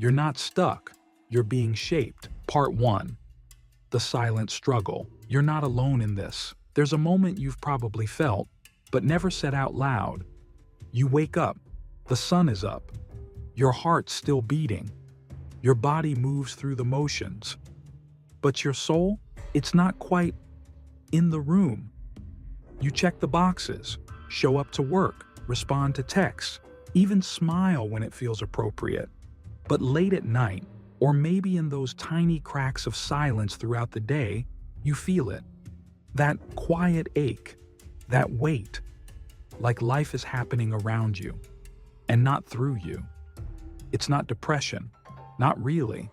You're not stuck. You're being shaped. Part 1. The silent struggle. You're not alone in this. There's a moment you've probably felt, but never said out loud. You wake up. The sun is up. Your heart's still beating. Your body moves through the motions. But your soul, it's not quite in the room. You check the boxes, show up to work, respond to texts, even smile when it feels appropriate. But late at night, or maybe in those tiny cracks of silence throughout the day, you feel it. That quiet ache, that weight, like life is happening around you, and not through you. It's not depression, not really.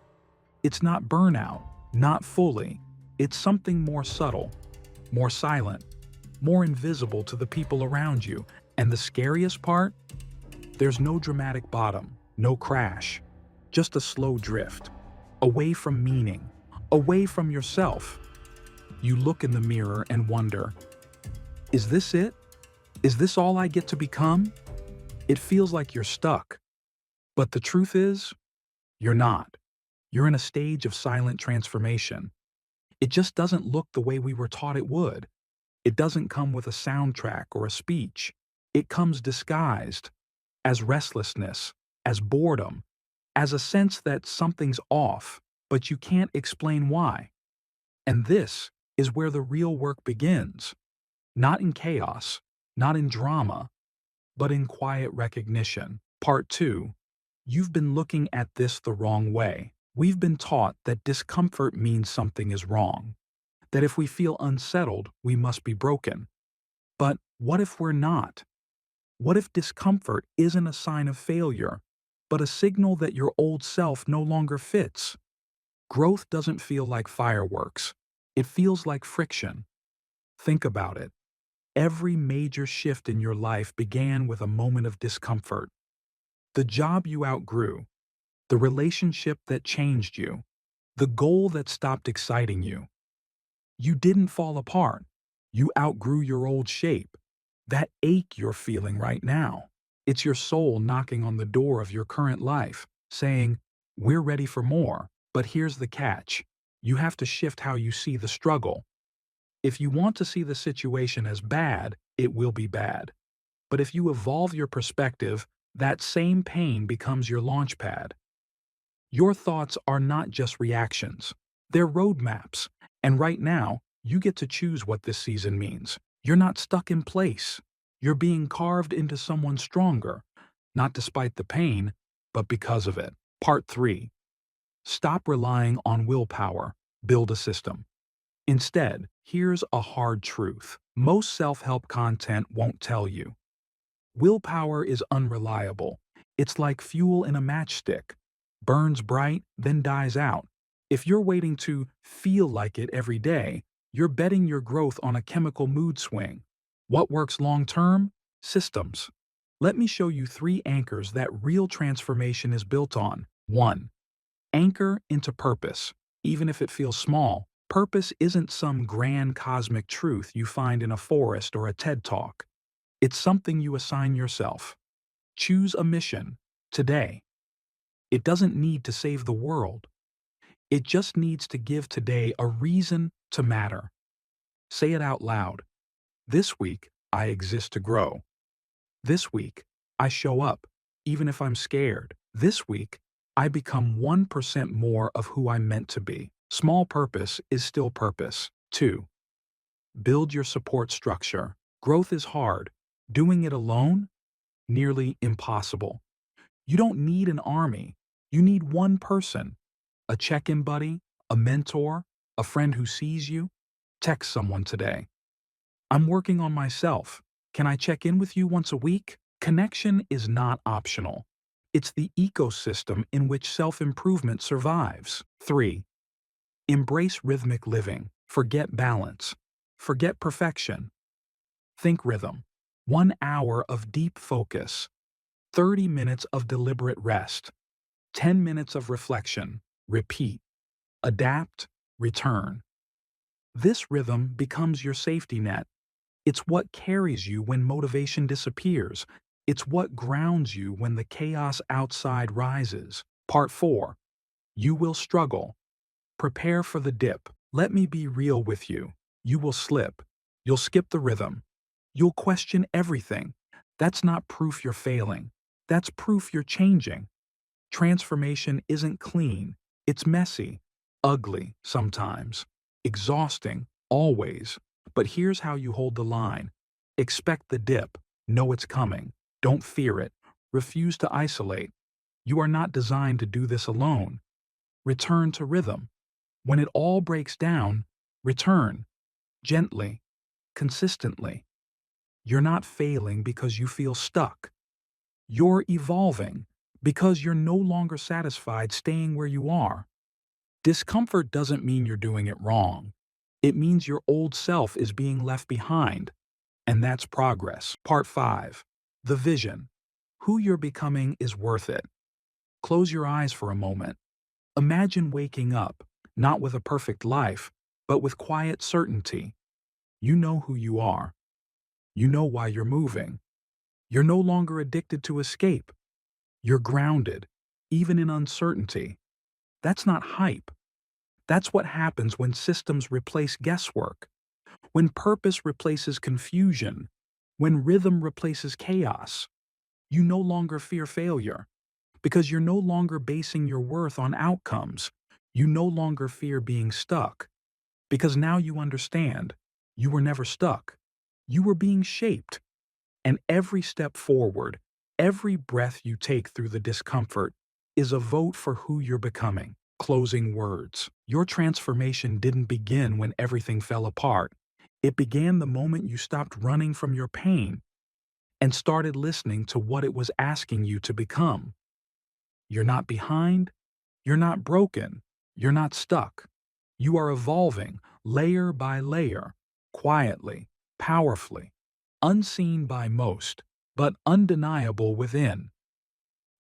It's not burnout, not fully. It's something more subtle, more silent, more invisible to the people around you. And the scariest part? There's no dramatic bottom, no crash, just a slow drift, away from meaning, away from yourself. You look in the mirror and wonder, is this it? Is this all I get to become? It feels like you're stuck. But the truth is, you're not. You're in a stage of silent transformation. It just doesn't look the way we were taught it would. It doesn't come with a soundtrack or a speech. It comes disguised as restlessness, as boredom, as a sense that something's off, but you can't explain why. And this is where the real work begins. Not in chaos, not in drama, but in quiet recognition. Part 2. You've been looking at this the wrong way. We've been taught that discomfort means something is wrong, that if we feel unsettled, we must be broken. But what if we're not? What if discomfort isn't a sign of failure, but a signal that your old self no longer fits? Growth doesn't feel like fireworks. It feels like friction. Think about it. Every major shift in your life began with a moment of discomfort. The job you outgrew, the relationship that changed you, the goal that stopped exciting you. You didn't fall apart. You outgrew your old shape. That ache you're feeling right now, it's your soul knocking on the door of your current life, saying, we're ready for more. But here's the catch. You have to shift how you see the struggle. If you want to see the situation as bad, it will be bad. But if you evolve your perspective, that same pain becomes your launch pad. Your thoughts are not just reactions. They're roadmaps. And right now, you get to choose what this season means. You're not stuck in place. You're being carved into someone stronger, not despite the pain, but because of it. Part 3. Stop relying on willpower. Build a system. Instead, here's a hard truth. Most self-help content won't tell you. Willpower is unreliable. It's like fuel in a matchstick. Burns bright, then dies out. If you're waiting to feel like it every day, you're betting your growth on a chemical mood swing. What works long-term? Systems. Let me show you 3 anchors that real transformation is built on. 1. Anchor into purpose. Even if it feels small, purpose isn't some grand cosmic truth you find in a forest or a TED Talk. It's something you assign yourself. Choose a mission today. It doesn't need to save the world. It just needs to give today a reason to matter. Say it out loud. This week, I exist to grow. This week, I show up, even if I'm scared. This week, I become 1% more of who I'm meant to be. Small purpose is still purpose. 2. Build your support structure. Growth is hard. Doing it alone? Nearly impossible. You don't need an army. You need one person. A check-in buddy, a mentor, a friend who sees you. Text someone today. I'm working on myself. Can I check in with you once a week? Connection is not optional. It's the ecosystem in which self-improvement survives. 3. Embrace rhythmic living. Forget balance. Forget perfection. Think rhythm. 1 hour of deep focus. 30 minutes of deliberate rest. 10 minutes of reflection. Repeat. Adapt. Return. This rhythm becomes your safety net. It's what carries you when motivation disappears. It's what grounds you when the chaos outside rises. Part 4. You will struggle. Prepare for the dip. Let me be real with you. You will slip. You'll skip the rhythm. You'll question everything. That's not proof you're failing. That's proof you're changing. Transformation isn't clean. It's messy, ugly sometimes, exhausting always. But here's how you hold the line. Expect the dip. Know it's coming. Don't fear it. Refuse to isolate. You are not designed to do this alone. Return to rhythm. When it all breaks down, return. Gently. Consistently. You're not failing because you feel stuck. You're evolving because you're no longer satisfied staying where you are. Discomfort doesn't mean you're doing it wrong. It means your old self is being left behind. And that's progress. Part 5. The vision. Who you're becoming is worth it. Close your eyes for a moment. Imagine waking up, not with a perfect life, but with quiet certainty. You know who you are. You know why you're moving. You're no longer addicted to escape. You're grounded, even in uncertainty. That's not hype. That's what happens when systems replace guesswork, when purpose replaces confusion, when rhythm replaces chaos. You no longer fear failure because you're no longer basing your worth on outcomes. You no longer fear being stuck because now you understand you were never stuck. You were being shaped. And every step forward, every breath you take through the discomfort is a vote for who you're becoming. Closing words. Your transformation didn't begin when everything fell apart. It began the moment you stopped running from your pain and started listening to what it was asking you to become. You're not behind. You're not broken. You're not stuck. You are evolving layer by layer, quietly, powerfully, unseen by most, but undeniable within.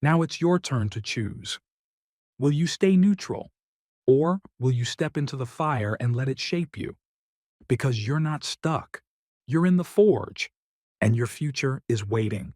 Now it's your turn to choose. Will you stay neutral? Or will you step into the fire and let it shape you? Because you're not stuck. You're in the forge, and your future is waiting.